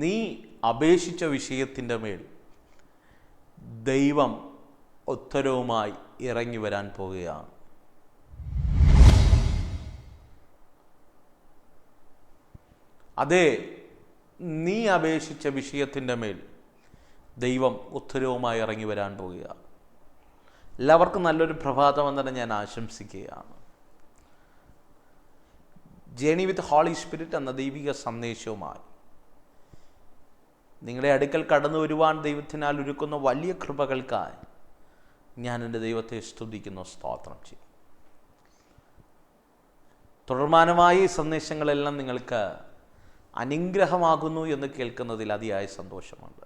നീ അപേക്ഷിച്ച വിഷയത്തിൻ്റെ മേൽ ദൈവം ഉത്തരവുമായി ഇറങ്ങി വരാൻ പോകുകയാണ്. അതെ, നീ അപേക്ഷിച്ച വിഷയത്തിൻ്റെ മേൽ ദൈവം ഉത്തരവുമായി ഇറങ്ങി വരാൻ പോവുകയാണ്. എല്ലാവർക്കും നല്ലൊരു പ്രഭാതം തന്നെ ഞാൻ ആശംസിക്കുകയാണ്. ജേണി വിത്ത് ഹോളി സ്പിരിറ്റ് എന്ന ദൈവിക സന്ദേശവുമായി നിങ്ങളുടെ അടുക്കൽ കടന്നു വരുവാൻ ദൈവത്തിനാൽ ഒരുക്കുന്ന വലിയ കൃപകൾക്കായി ഞാൻ എൻ്റെ ദൈവത്തെ സ്തുതിക്കുന്നു, സ്തോത്രം ചെയ്യും. തുടർമാനമായ ഈ സന്ദേശങ്ങളെല്ലാം നിങ്ങൾക്ക് അനുഗ്രഹമാകുന്നു എന്ന് കേൾക്കുന്നതിൽ അതിയായ സന്തോഷമുണ്ട്.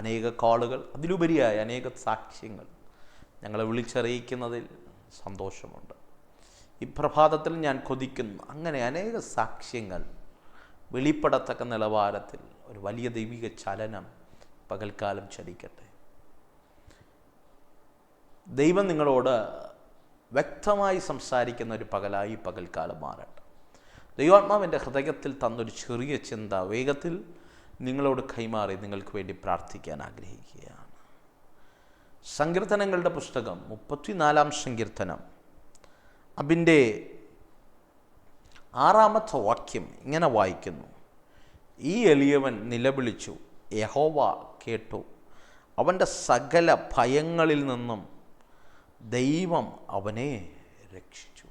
അനേക കോളുകൾ, അതിലുപരിയായ അനേക സാക്ഷ്യങ്ങൾ ഞങ്ങളെ വിളിച്ചറിയിക്കുന്നതിൽ സന്തോഷമുണ്ട്. ഈ പ്രഭാതത്തിൽ ഞാൻ കൊതിക്കുന്നു അങ്ങനെ അനേക സാക്ഷ്യങ്ങൾ വെളിപ്പെടത്തക്ക നിലവാരത്തിൽ ഒരു വലിയ ദൈവിക ചലനം പകൽക്കാലം ചലിക്കട്ടെ. ദൈവം നിങ്ങളോട് വ്യക്തമായി സംസാരിക്കുന്ന ഒരു പകലായി പകൽക്കാലം മാറട്ടെ. ദൈവാത്മാവിൻ്റെ ഹൃദയത്തിൽ തന്നൊരു ചെറിയ ചിന്ത വേഗത്തിൽ നിങ്ങളോട് കൈമാറി നിങ്ങൾക്ക് വേണ്ടി പ്രാർത്ഥിക്കാൻ ആഗ്രഹിക്കുകയാണ്. സങ്കീർത്തനങ്ങളുടെ പുസ്തകം 34-ാം സങ്കീർത്തനം അതിൻ്റെ 6-ാമത്തെ വാക്യം ഇങ്ങനെ വായിക്കുന്നു: ഈ എളിയവൻ നിലവിളിച്ചു, യഹോവ കേട്ടു, അവൻ്റെ സകല ഭയങ്ങളിൽ നിന്നും ദൈവം അവനെ രക്ഷിച്ചു.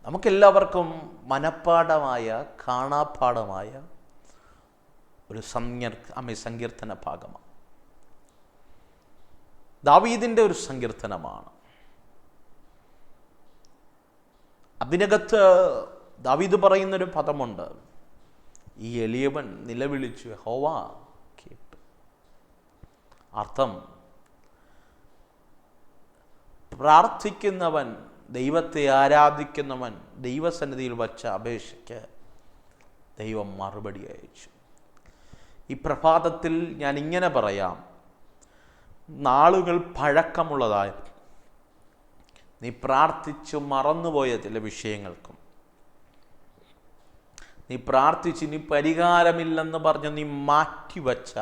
നമുക്കെല്ലാവർക്കും മനഃപ്പാഠമായ കാണാപ്പാഠമായ ഒരു സങ്കീർത്തന ഭാഗമാണ്. ദാവീദിൻ്റെ ഒരു സങ്കീർത്തനമാണ്. അതിനകത്ത് ദാവീദ് പറയുന്നൊരു പദമുണ്ട്: ഈ എളിയവൻ നിലവിളിച്ചു, യഹോവ കേട്ടു. അർത്ഥം, പ്രാർത്ഥിക്കുന്നവൻ, ദൈവത്തെ ആരാധിക്കുന്നവൻ ദൈവസന്നിധിയിൽ വച്ച അപേക്ഷയ്ക്ക് ദൈവം മറുപടി അയച്ചു. ഈ പ്രഭാതത്തിൽ ഞാൻ ഇങ്ങനെ പറയാം: നാളുകൾ പഴക്കമുള്ളതായ നീ പ്രാർത്ഥിച്ചു മറന്നുപോയ ചില വിഷയങ്ങൾക്കും, നീ പ്രാർത്ഥിച്ച് ഇനി പരിഹാരമില്ലെന്ന് പറഞ്ഞ് നീ മാറ്റിവച്ച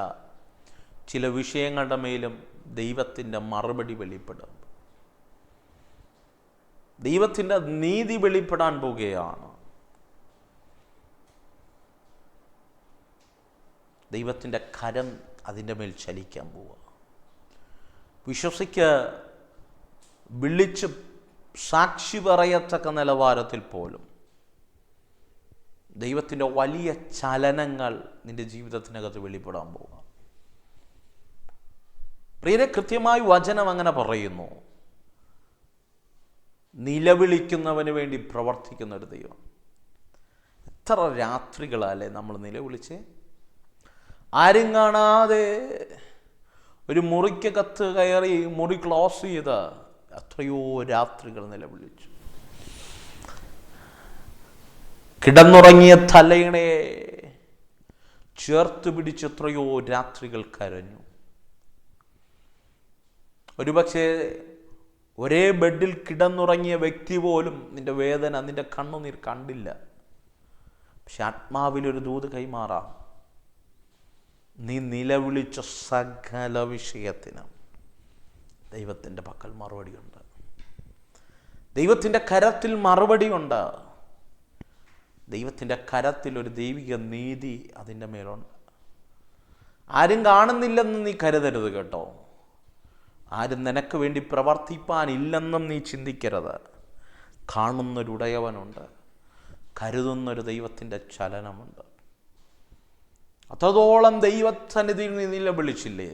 ചില വിഷയങ്ങളുടെ മേലും ദൈവത്തിൻ്റെ മറുപടി വെളിപ്പെടും. ദൈവത്തിൻ്റെ നീതി വെളിപ്പെടാൻ പോവുകയാണ്. ദൈവത്തിൻ്റെ കരം അതിൻ്റെ മേൽ ചലിക്കാൻ പോവുക. വിശ്വസിക്ക്, വിളിച്ച് സാക്ഷി പറയത്തക്ക നിലവാരത്തിൽ പോലും ദൈവത്തിൻ്റെ വലിയ ചലനങ്ങൾ നിൻ്റെ ജീവിതത്തിനകത്ത് വെളിപ്പെടാൻ പോവുക. പ്രിയരെ, കൃത്യമായി വചനം അങ്ങനെ പറയുന്നു: നിലവിളിക്കുന്നവന് വേണ്ടി പ്രവർത്തിക്കുന്ന ഒരു ദൈവം. എത്ര രാത്രികളല്ലേ നമ്മൾ നിലവിളിച്ച്, ആരും കാണാതെ ഒരു മുറിക്കകത്ത് കയറി മുറി ക്ലോസ് ചെയ്ത് എത്രയോ രാത്രികൾ നിലവിളിച്ചു. കിടന്നുറങ്ങിയ തലയിണെ ചേർത്ത് പിടിച്ച് എത്രയോ രാത്രികൾ കരഞ്ഞു. ഒരുപക്ഷെ ഒരേ ബെഡിൽ കിടന്നുറങ്ങിയ വ്യക്തി പോലും നിന്റെ വേദന, നിന്റെ കണ്ണുനീർ കണ്ടില്ല. പക്ഷെ ആത്മാവിലൊരു ദൂത് കൈമാറാം: നീ നിലവിളിച്ച സകല വിഷയത്തിനും ദൈവത്തിൻ്റെ പക്കൽ മറുപടിയുണ്ട്. ദൈവത്തിൻ്റെ കരത്തിൽ മറുപടിയുണ്ട്. ദൈവത്തിൻ്റെ കരത്തിൽ ഒരു ദൈവിക നീതി അതിൻ്റെ മേലുണ്ട്. ആരും കാണുന്നില്ലെന്ന് നീ കരുതരുത് കേട്ടോ. ആരും നിനക്ക് വേണ്ടി പ്രവർത്തിപ്പാനില്ലെന്നും നീ ചിന്തിക്കരുത്. കാണുന്നൊരുടയവനുണ്ട്, കരുതുന്നൊരു ദൈവത്തിൻ്റെ ചലനമുണ്ട്. അത്രത്തോളം ദൈവസന്നിധിയിൽ നീ നിലവിളിച്ചില്ലേ?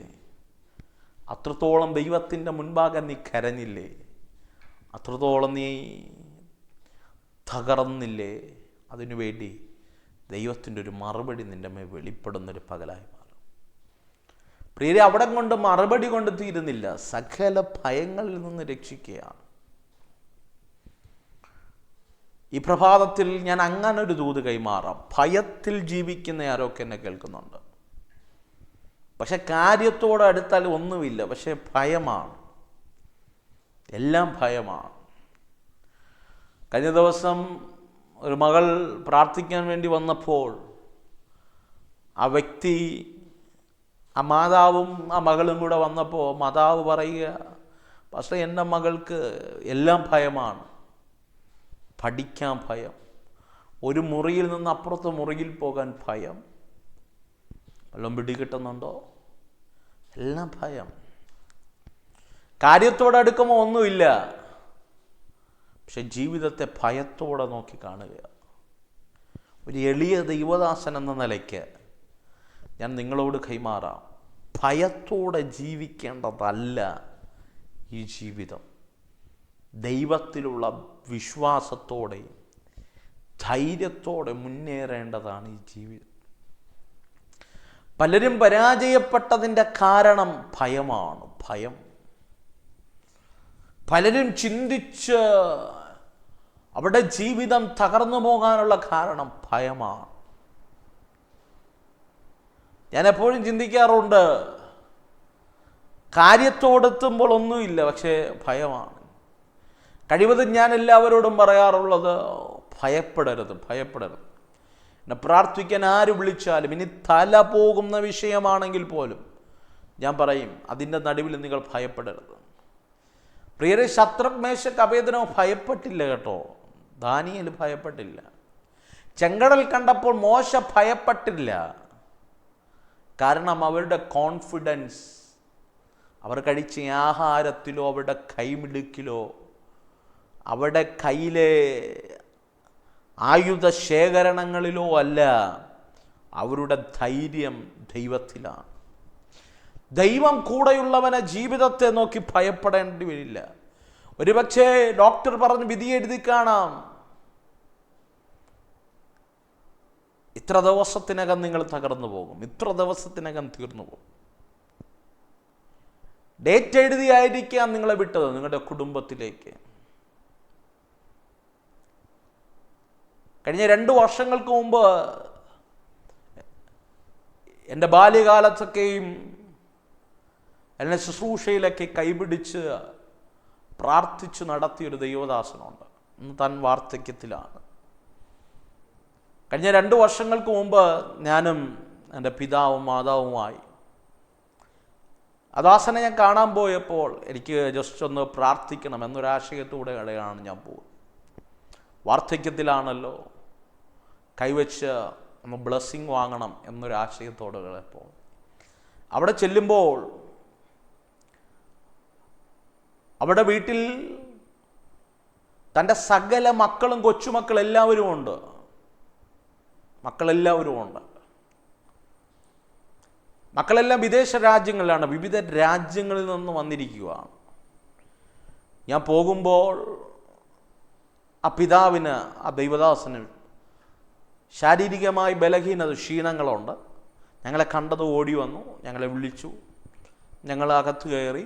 അത്രത്തോളം ദൈവത്തിൻ്റെ മുൻപാകെ നീ കരഞ്ഞില്ലേ? അത്രത്തോളം നീ തകർന്നില്ലേ? അതിനുവേണ്ടി ദൈവത്തിൻ്റെ ഒരു മറുപടി നിൻ്റെ മേൽ വെളിപ്പെടുന്നൊരു പകലായി മാറും. പ്രിയരെ, അവിടെ കൊണ്ട് മറുപടി കൊണ്ട് തീരുന്നില്ല, സകല ഭയങ്ങളിൽ നിന്ന് രക്ഷിക്കുകയാണ്. ഈ പ്രഭാതത്തിൽ ഞാൻ അങ്ങനെ ഒരു ദൂത് കൈമാറാം. ഭയത്തിൽ ജീവിക്കുന്ന ആരൊക്കെ എന്നെ കേൾക്കുന്നുണ്ട്. പക്ഷെ കാര്യത്തോട് അടുത്താൽ ഒന്നുമില്ല, പക്ഷെ ഭയമാണ്, എല്ലാം ഭയമാണ്. കഴിഞ്ഞ ദിവസം ഒരു മകൾ പ്രാർത്ഥിക്കാൻ വേണ്ടി വന്നപ്പോൾ ആ വ്യക്തി, ആ മാതാവും ആ മകളും കൂടെ വന്നപ്പോൾ മാതാവ് പറയുക, പക്ഷേ എൻ്റെ മകൾക്ക് എല്ലാം ഭയമാണ്, പഠിക്കാൻ ഭയം, ഒരു മുറിയിൽ നിന്ന് അപ്പുറത്തെ മുറിയിൽ പോകാൻ ഭയം, വല്ലതും പിടികിട്ടുന്നുണ്ടോ, എല്ലാം ഭയം. കാര്യത്തോടെ അടുക്കുമ്പോൾ ഒന്നുമില്ല, പക്ഷെ ജീവിതത്തെ ഭയത്തോടെ നോക്കി കാണുക. ഒരു എളിയ ദൈവദാസൻ എന്ന നിലയ്ക്ക് ഞാൻ നിങ്ങളോട് കൈമാറാം, ഭയത്തോടെ ജീവിക്കേണ്ടതല്ല ഈ ജീവിതം. ദൈവത്തിലുള്ള വിശ്വാസത്തോടെ ധൈര്യത്തോടെ മുന്നേറേണ്ടതാണ് ഈ ജീവിതം. പലരും പരാജയപ്പെട്ടതിൻ്റെ കാരണം ഭയമാണ്. ഭയം. പലരും ചിന്തിച്ച് അവിടെ ജീവിതം തകർന്നു പോകാനുള്ള കാരണം ഭയമാണ്. ഞാൻ എപ്പോഴും ചിന്തിക്കാറുണ്ട്, കാര്യത്തോടെത്തുമ്പോൾ ഒന്നുമില്ല, പക്ഷേ ഭയമാണ്. കഴിവതും ഞാൻ എല്ലാവരോടും പറയാറുള്ളത്, ഭയപ്പെടരുത്, ഭയപ്പെടരുത്. എന്നെ പ്രാർത്ഥിക്കാൻ ആര് വിളിച്ചാലും, ഇനി തല പോകുന്ന വിഷയമാണെങ്കിൽ പോലും ഞാൻ പറയും, അതിൻ്റെ നടുവിൽ നിങ്ങൾ ഭയപ്പെടരുത്. പ്രിയരെ, ശദ്രക്ക് മേശക്ക് അബേദ്നെഗോ ഭയപ്പെട്ടില്ല കേട്ടോ. ദാനിയേൽ ഭയപ്പെട്ടില്ല. ചെങ്കടൽ കണ്ടപ്പോൾ മോശ ഭയപ്പെട്ടില്ല. കാരണം അവരുടെ കോൺഫിഡൻസ്, അവർ കഴിച്ച ആഹാരത്തിലോ അവരുടെ കൈമിടുക്കിലോ അവരുടെ കയ്യിലെ ആയുധ ശേഖരണങ്ങളിലോ അല്ല, അവരുടെ ധൈര്യം ദൈവത്തിലാണ്. ദൈവം കൂടെയുള്ളവനെ ജീവിതത്തെ നോക്കി ഭയപ്പെടേണ്ടി വരില്ല. ഒരുപക്ഷെ ഡോക്ടർ പറഞ്ഞ് വിധി എഴുതി കാണാം, ഇത്ര ദിവസത്തിനകം നിങ്ങൾ തകർന്നു പോകും, ഇത്ര ദിവസത്തിനകം തീർന്നു പോകും. ഡേറ്റ് എഴുതിയായിരിക്കാം നിങ്ങളെ വിട്ടത് നിങ്ങളുടെ കുടുംബത്തിലേക്ക്. കഴിഞ്ഞ 2 വർഷങ്ങൾക്ക് മുമ്പ് എൻ്റെ ബാല്യകാലത്തൊക്കെയും എന്നെ ശുശ്രൂഷയിലൊക്കെ കൈപിടിച്ച് പ്രാർത്ഥിച്ചു നടത്തിയൊരു ദൈവദാസനുണ്ട്. ഇന്ന് താൻ വാർദ്ധക്യത്തിലാണ്. കഴിഞ്ഞ 2 വർഷങ്ങൾക്ക് മുമ്പ് ഞാനും എൻ്റെ പിതാവും മാതാവുമായി ആ ദാസനെ ഞാൻ കാണാൻ പോയപ്പോൾ എനിക്ക് ജസ്റ്റ് ഒന്ന് പ്രാർത്ഥിക്കണം എന്നൊരാശയത്തോടെയാണ് ഞാൻ പോകുന്നത്. വാർദ്ധക്യത്തിലാണല്ലോ, കൈവച്ച് ഒന്ന് ബ്ലെസ്സിങ് വാങ്ങണം എന്നൊരാശയത്തോടെ ഇപ്പോൾ അവിടെ ചെല്ലുമ്പോൾ അവിടെ വീട്ടിൽ തൻ്റെ സകല മക്കളും കൊച്ചുമക്കളെല്ലാവരും ഉണ്ട്. മക്കളെല്ലാം വിദേശ രാജ്യങ്ങളിലാണ്, വിവിധ രാജ്യങ്ങളിൽ നിന്ന് വന്നിരിക്കുകയാണ്. ഞാൻ പോകുമ്പോൾ ആ പിതാവിന്, ആ ദൈവദാസന് ശാരീരികമായി ബലഹീനത, ക്ഷീണങ്ങളുണ്ട്. ഞങ്ങളെ കണ്ടത് ഓടി വന്നു, ഞങ്ങളെ വിളിച്ചു, ഞങ്ങൾ അകത്ത് കയറി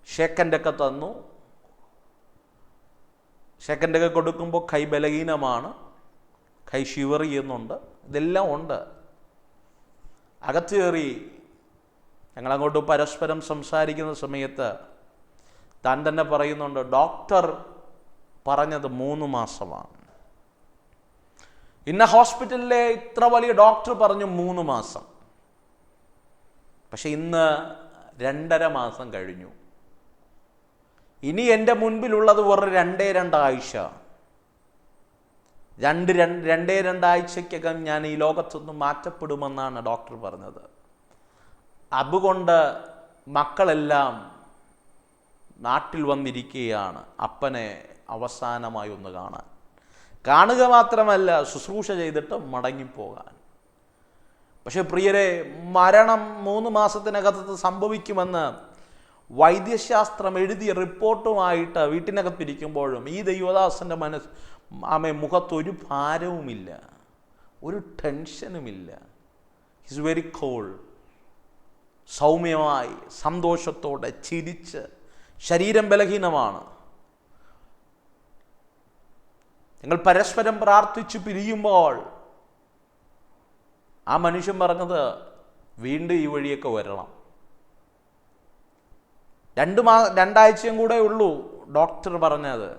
ഷേക്കൻ്റെയൊക്കെ തന്നു. ഷേക്കൻ്റെയൊക്കെ കൊടുക്കുമ്പോൾ കൈ ബലഹീനമാണ്, കൈ ഷിവർ ചെയ്യുന്നുണ്ട്, ഇതെല്ലാം ഉണ്ട്. അകത്ത് കയറി ഞങ്ങളങ്ങോട്ട് പരസ്പരം സംസാരിക്കുന്ന സമയത്ത് താൻ തന്നെ പറയുന്നുണ്ട്, ഡോക്ടർ പറഞ്ഞത് 3 മാസമാണ്. ഇന്ന ഹോസ്പിറ്റലിലെ ഇത്ര വലിയ ഡോക്ടർ പറഞ്ഞു 3 മാസം. പക്ഷെ ഇന്ന് 2.5 മാസം കഴിഞ്ഞു. ഇനി എൻ്റെ മുൻപിലുള്ളത് വെറും 2 ആഴ്ച. 2 ആഴ്ചയ്ക്കകം ഞാൻ ഈ ലോകത്തുനിന്ന് മാറ്റപ്പെടുമെന്നാണ് ഡോക്ടർ പറഞ്ഞത്. അതുകൊണ്ട് മക്കളെല്ലാം നാട്ടിൽ വന്നിരിക്കുകയാണ് അപ്പനെ അവസാനമായി ഒന്ന് കാണുക മാത്രമല്ല, ശുശ്രൂഷ ചെയ്തിട്ട് മടങ്ങിപ്പോകാൻ. പക്ഷെ പ്രിയരെ, മരണം 3 മാസത്തിനകത്ത് സംഭവിക്കുമെന്ന് വൈദ്യശാസ്ത്രം എഴുതിയ റിപ്പോർട്ടുമായിട്ട് വീട്ടിനകത്തിരിക്കുമ്പോഴും ഈ ദൈവദാസൻ്റെ മുഖത്തൊരു ഭാരവുമില്ല, ഒരു ടെൻഷനുമില്ല. His very cool. സൗമ്യമായി സന്തോഷത്തോടെ ചിരിച്ച്, ശരീരം ബലഹീനമാണ്. ഞങ്ങൾ പരസ്പരം പ്രാർത്ഥിച്ചു പിരിയുമ്പോൾ ആ മനുഷ്യൻ പറഞ്ഞത്, വീണ്ടും ഈ വഴിയൊക്കെ വരണം. 2 ആഴ്ചയും കൂടെ ഉള്ളൂ ഡോക്ടർ പറഞ്ഞത്.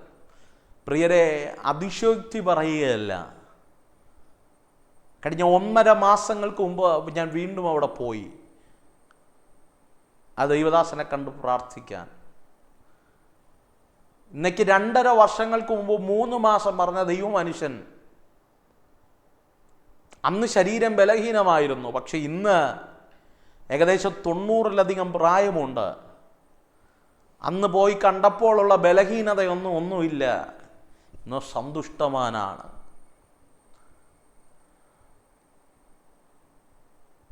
പ്രിയരെ, അതിശയോക്തി പറയുകയല്ല. കഴിഞ്ഞ 1.5 മാസങ്ങൾക്ക് മുമ്പ് ഞാൻ വീണ്ടും അവിടെ പോയി ആ ദൈവദാസനെ കണ്ട് പ്രാർത്ഥിക്കാൻ. ഇന്നേക്ക് 2.5 വർഷങ്ങൾക്ക് മുമ്പ് 3 മാസം പറഞ്ഞ ദൈവമനുഷ്യൻ അന്ന് ശരീരം ബലഹീനമായിരുന്നു. പക്ഷെ ഇന്ന് ഏകദേശം 90-ലധികം പ്രായമുണ്ട്. അന്ന് പോയി കണ്ടപ്പോഴുള്ള ഒന്നുമില്ല. ഇന്ന് സന്തുഷ്ടവാനാണ്.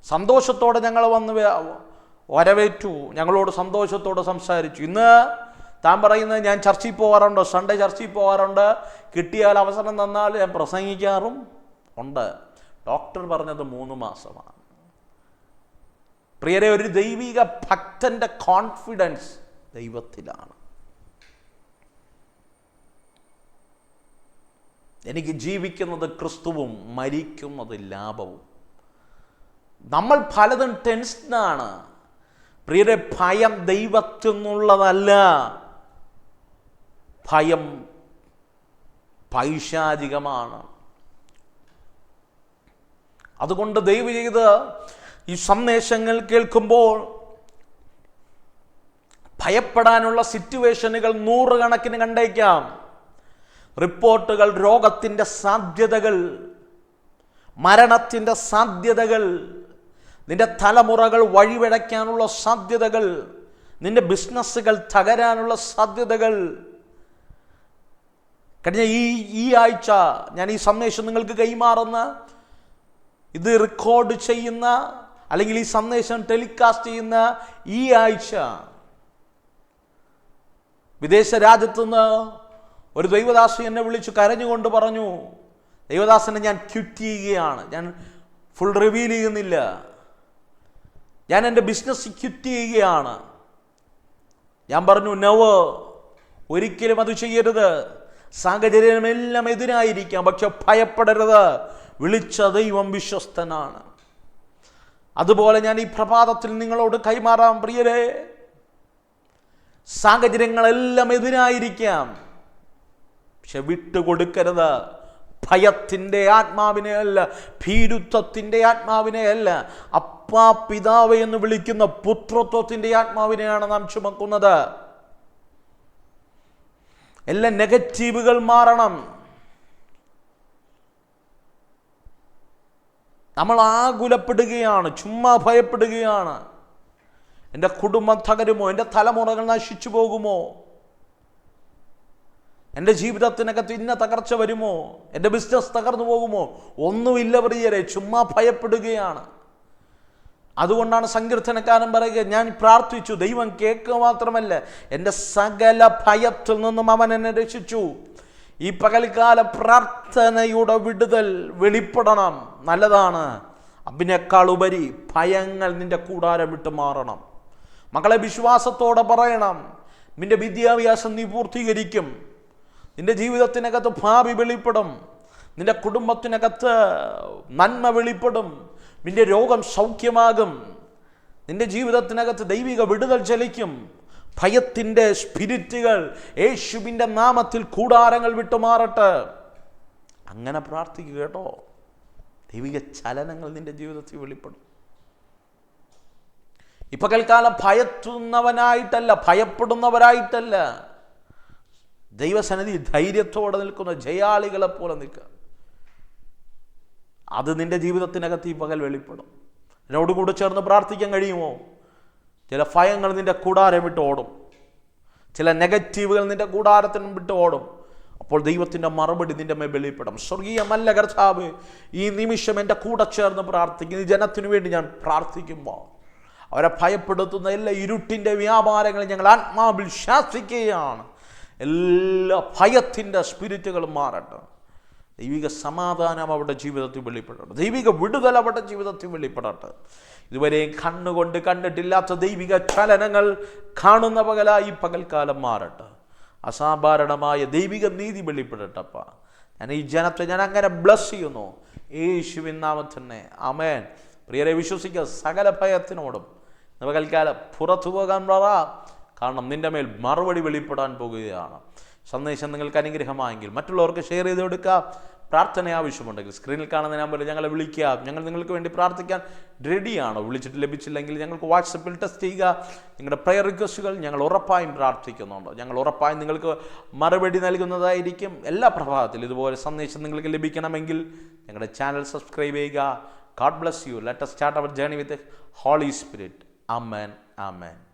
സന്തോഷത്തോടെ ഞങ്ങൾ വന്ന് വരവേറ്റു, ഞങ്ങളോട് സന്തോഷത്തോടെ സംസാരിച്ചു. ഇന്ന് താൻ പറയുന്നത്, ഞാൻ ചർച്ചിൽ പോകാറുണ്ട്, സൺഡേ ചർച്ചിൽ പോകാറുണ്ട്, കിട്ടിയാൽ അവസരം തന്നാൽ ഞാൻ പ്രസംഗിക്കാറും ഉണ്ട്. ഡോക്ടർ പറഞ്ഞത് 3 മാസമാണ്. പ്രിയരെ, ഒരു ദൈവിക ഭക്തന്റെ കോൺഫിഡൻസ് ദൈവത്തിലാണ്. എനിക്ക് ജീവിക്കുന്നത് ക്രിസ്തുവും മരിക്കുന്നത് ലാഭവും. നമ്മൾ പലതും ടെൻഷനാണ്. പ്രിയരെ, ഭയം ദൈവത്തിൽ നിന്നുള്ളതല്ല, ഭയം പൈശാചികമാണ്. അതുകൊണ്ട് ദയവ് ചെയ്ത് ഈ സന്ദേശങ്ങൾ കേൾക്കുമ്പോൾ ഭയപ്പെടാനുള്ള സിറ്റുവേഷനുകൾ 100 കണക്കിന് കണ്ടേക്കാം. റിപ്പോർട്ടുകൾ, രോഗത്തിൻ്റെ സാധ്യതകൾ, മരണത്തിൻ്റെ സാധ്യതകൾ, നിന്റെ തലമുറകൾ വഴിവെടയ്ക്കാനുള്ള സാധ്യതകൾ, നിന്റെ ബിസിനസ്സുകൾ തകരാനുള്ള സാധ്യതകൾ. കഴിഞ്ഞ ഈ ആഴ്ച ഞാൻ ഈ സന്ദേശം നിങ്ങൾക്ക് കൈമാറുന്ന, ഇത് റെക്കോർഡ് ചെയ്യുന്ന, അല്ലെങ്കിൽ ഈ സന്ദേശം ടെലികാസ്റ്റ് ചെയ്യുന്ന ഈ ആഴ്ച വിദേശ രാജ്യത്തുനിന്ന് ഒരു ദൈവദാസൻ എന്നെ വിളിച്ചു കരഞ്ഞുകൊണ്ട് പറഞ്ഞു, ദൈവദാസനെ ഞാൻ ക്വിറ്റ് ചെയ്യുകയാണ്, ഞാൻ ഫുൾ റിവീൽ ചെയ്യുന്നില്ല, ഞാൻ എൻ്റെ ബിസിനസ് ക്വിറ്റ് ചെയ്യുകയാണ്. ഞാൻ പറഞ്ഞു, നോ, ഒരിക്കലും അത് ചെയ്യരുത്. സാഹചര്യമെല്ലാം എതിരായിരിക്കാം, പക്ഷെ ഭയപ്പെടരുത്. വിളിച്ച ദൈവം വിശ്വസ്തനാണ്. അതുപോലെ ഞാൻ ഈ പ്രഭാതത്തിൽ നിങ്ങളോട് കൈമാറാം, പ്രിയരെ, സാഹചര്യങ്ങളെല്ലാം എതിരായിരിക്കാം, പക്ഷെ വിട്ടുകൊടുക്കരുത്. ഭയത്തിൻ്റെ ആത്മാവിനെ അല്ല, ഭീരുത്വത്തിൻ്റെ ആത്മാവിനെ അല്ല, അപ്പാ പിതാവ് എന്ന് വിളിക്കുന്ന പുത്രത്വത്തിൻ്റെ ആത്മാവിനെയാണ് നാം ചുമക്കുന്നത്. എല്ലാ നെഗറ്റീവുകൾ മാറണം. നമ്മൾ ആകുലപ്പെടുകയാണ്, ചുമ്മാ ഭയപ്പെടുകയാണ്. എൻ്റെ കുടുംബം തകരുമോ? എൻ്റെ തലമുറകൾ നശിച്ചു പോകുമോ? എൻ്റെ ജീവിതത്തിനകത്ത് ഇന്ന തകർച്ച വരുമോ? എൻ്റെ ബിസിനസ് തകർന്നു പോകുമോ? ഒന്നുമില്ല പ്രിയരെ, ചുമ്മാ ഭയപ്പെടുകയാണ്. അതുകൊണ്ടാണ് സങ്കീർത്തനക്കാരൻ പറയുക, ഞാൻ പ്രാർത്ഥിച്ചു, ദൈവം കേൾക്കുക മാത്രമല്ല, എൻ്റെ സകല ഭയത്തിൽ നിന്നും അവൻ എന്നെ രക്ഷിച്ചു. ഈ പകൽക്കാല പ്രാർത്ഥനയുടെ വിടുതൽ വെളിപ്പെടണം. നല്ലതാണ്. അതിനേക്കാൾ ഉപരി ഭയങ്ങൾ നിന്റെ കൂടാരം വിട്ട് മാറണം. മക്കളെ, വിശ്വാസത്തോടെ പറയണം, നിന്റെ വിദ്യാഭ്യാസം നീ പൂർത്തീകരിക്കും, നിന്റെ ജീവിതത്തിനകത്ത് ഭാവി വെളിപ്പെടും, നിന്റെ കുടുംബത്തിനകത്ത് നന്മ വെളിപ്പെടും, നിന്റെ രോഗം സൗഖ്യമാകും, നിന്റെ ജീവിതത്തിനകത്ത് ദൈവിക വിടുതൽ ചലിക്കും. ഭയത്തിൻ്റെ സ്പിരിറ്റുകൾ യേശുവിൻ്റെ നാമത്തിൽ കൂടാരങ്ങൾ വിട്ടുമാറട്ടെ. അങ്ങനെ പ്രാർത്ഥിക്കുക കേട്ടോ. ദൈവിക ചലനങ്ങൾ നിന്റെ ജീവിതത്തിൽ വെളിപ്പെടും. ഈ പകൽക്കാലം ഭയത്തുന്നവനായിട്ടല്ല, ഭയപ്പെടുന്നവരായിട്ടല്ല, ദൈവസന്നിധി ധൈര്യത്തോടെ നിൽക്കുന്ന ജയാളികളെ പോലെ നിൽക്കുക. അത് നിന്റെ ജീവിതത്തിനകത്ത് ഈ പകൽ വെളിപ്പെടും. എന്നോട് കൂടെ ചേർന്ന് പ്രാർത്ഥിക്കാൻ കഴിയുമോ? ചില ഭയങ്ങൾ നിന്റെ കൂടാരം വിട്ട് ഓടും, ചില നെഗറ്റീവുകൾ നിന്റെ കൂടാരത്തിനും വിട്ട് ഓടും. അപ്പോൾ ദൈവത്തിൻ്റെ മറുപടി നിന്റെ മേൽ വെളിപ്പെടും. സ്വർഗീയമല്ല കർത്താവ്, ഈ നിമിഷം എൻ്റെ കൂടെ ചേർന്ന് പ്രാർത്ഥിക്കുന്ന ഈ ജനത്തിനു വേണ്ടി ഞാൻ പ്രാർത്ഥിക്കുമ്പോൾ അവരെ ഭയപ്പെടുത്തുന്ന എല്ലാ ഇരുട്ടിൻ്റെ വ്യാപാരങ്ങളെ ഞങ്ങൾ ആത്മാവിൽ ശാസിക്കുകയാണ്. എല്ലാ ഭയത്തിൻ്റെ സ്പിരിറ്റുകളും മാറട്ടെ. ദൈവിക സമാധാനം അവരുടെ ജീവിതത്തിൽ വെളിപ്പെടട്ടെ. ദൈവിക വിടുതൽ അവരുടെ ജീവിതത്തിൽ വെളിപ്പെടട്ടെ. ഇതുവരെയും കണ്ണുകൊണ്ട് കണ്ടിട്ടില്ലാത്ത ദൈവിക ചലനങ്ങൾ കാണുന്ന പകലായി പകൽക്കാലം മാറട്ടെ. അസാധാരണമായ ദൈവിക നീതി വെളിപ്പെടട്ടപ്പ. ഞാൻ ഈ ജനത്തെ ഞാൻ അങ്ങനെ ബ്ലസ് ചെയ്യുന്നു യേശുവിൻ നാമത്തിൽ തന്നെ. ആമേൻ. പ്രിയരെ, വിശ്വസിക്കുക, സകല ഭയത്തിനോടും പകൽക്കാലം പുറത്തു പോകാൻ പറ. കാരണം നിന്റെ മേൽ മറുപടി വെളിപ്പെടാൻ പോകുകയാണ്. സന്ദേശം നിങ്ങൾക്ക് അനുഗ്രഹമായെങ്കിൽ മറ്റുള്ളവർക്ക് ഷെയർ ചെയ്ത് കൊടുക്കുക. പ്രാർത്ഥന ആവശ്യമുണ്ടെങ്കിൽ സ്ക്രീനിൽ കാണുന്ന നമ്പറിൽ ഞങ്ങളെ വിളിക്കുക. ഞങ്ങൾ നിങ്ങൾക്ക് വേണ്ടി പ്രാർത്ഥിക്കാൻ റെഡിയാണോ? വിളിച്ചിട്ട് ലഭിച്ചില്ലെങ്കിൽ ഞങ്ങൾക്ക് വാട്സപ്പിൽ ടെക്സ്റ്റ് ചെയ്യുക. നിങ്ങളുടെ പ്രയർ റിക്വസ്റ്റുകൾ ഞങ്ങൾ ഉറപ്പായും പ്രാർത്ഥിക്കുന്നുണ്ട്. ഞങ്ങൾ ഉറപ്പായും നിങ്ങൾക്ക് മറുപടി നൽകുന്നതായിരിക്കും. എല്ലാ പ്രഭാതത്തിലും ഇതുപോലെ സന്ദേശം നിങ്ങൾക്ക് ലഭിക്കണമെങ്കിൽ ഞങ്ങളുടെ ചാനൽ സബ്സ്ക്രൈബ് ചെയ്യുക. God bless you. Let us start our journey with the Holy Spirit. Amen. Amen.